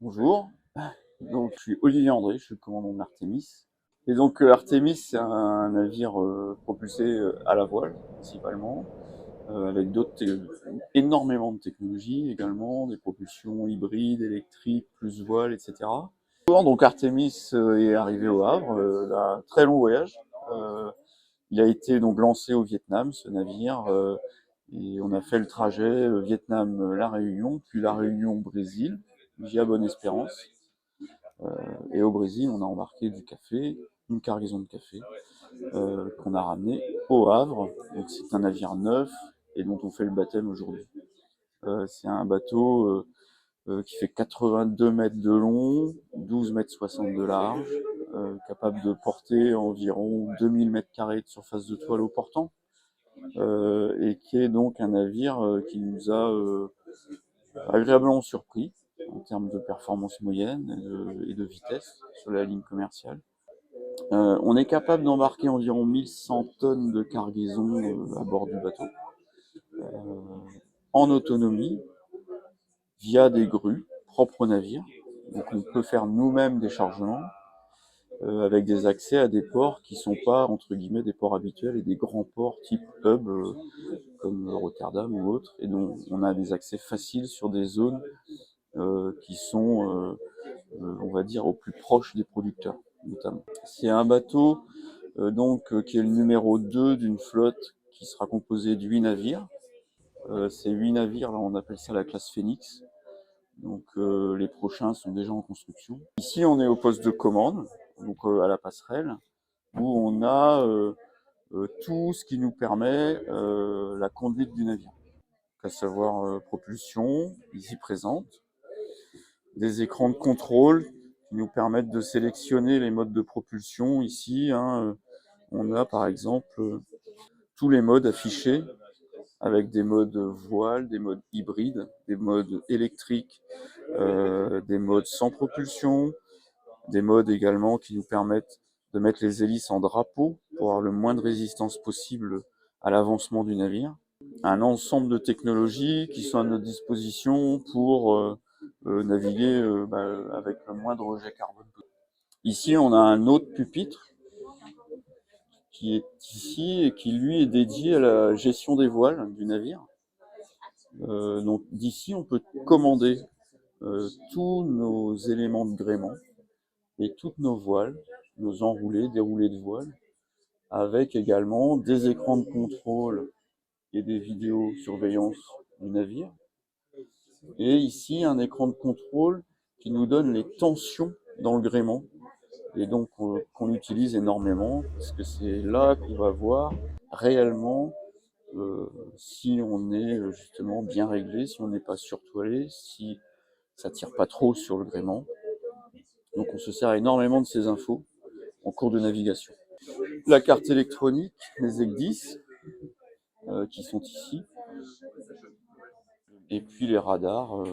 Bonjour, donc je suis Olivier André, je suis le commandant de l'Artémis. Et donc Artemis, c'est un navire propulsé à la voile principalement, avec énormément de technologies également, des propulsions hybrides, électriques, plus voile, etc. Donc Artemis est arrivé au Havre, d'un très long voyage. Euh, il a été donc lancé au Vietnam, ce navire, et on a fait le trajet Vietnam-La Réunion, puis La Réunion-Brésil, via Bonne-Espérance. Et au Brésil, on a embarqué du café, une cargaison de café, qu'on a ramené au Havre. Donc c'est un navire neuf et dont on fait le baptême aujourd'hui. C'est un bateau qui fait 82 mètres de long, 12 mètres 60 de large, capable de porter environ 2000 mètres carrés de surface de toile au portant, et qui est donc un navire qui nous a agréablement surpris en termes de performance moyenne et de vitesse sur la ligne commerciale. On est capable d'embarquer environ 1100 tonnes de cargaison à bord du bateau, en autonomie, via des grues propres au navire. Donc on peut faire nous-mêmes des chargements, avec des accès à des ports qui ne sont pas, entre guillemets, des ports habituels et des grands ports type hub, comme Rotterdam ou autres, et dont on a des accès faciles sur des zones qui sont, on va dire, au plus proche des producteurs, notamment. C'est un bateau qui est le numéro 2 d'une flotte qui sera composée de 8 navires. Ces 8 navires, là, on appelle ça la classe Phoenix. Donc les prochains sont déjà en construction. Ici, on est au poste de commande, donc à la passerelle, où on a tout ce qui nous permet la conduite du navire, à savoir propulsion, ici présente, des écrans de contrôle qui nous permettent de sélectionner les modes de propulsion. Ici, on a par exemple tous les modes affichés avec des modes voile, des modes hybrides, des modes électriques, des modes sans propulsion, des modes également qui nous permettent de mettre les hélices en drapeau pour avoir le moins de résistance possible à l'avancement du navire. Un ensemble de technologies qui sont à notre disposition pour naviguer avec le moindre rejet carbone. Ici, on a un autre pupitre qui est ici et qui lui est dédié à la gestion des voiles du navire. Donc d'ici, on peut commander tous nos éléments de gréement et toutes nos voiles, nos enroulés, déroulés de voiles, avec également des écrans de contrôle et des vidéosurveillance du navire. Et ici, un écran de contrôle qui nous donne les tensions dans le gréement, et donc qu'on utilise énormément, parce que c'est là qu'on va voir réellement si on est justement bien réglé, si on n'est pas surtoilé, si ça tire pas trop sur le gréement. Donc on se sert énormément de ces infos en cours de navigation. La carte électronique, les EC10, qui sont ici, et puis les radars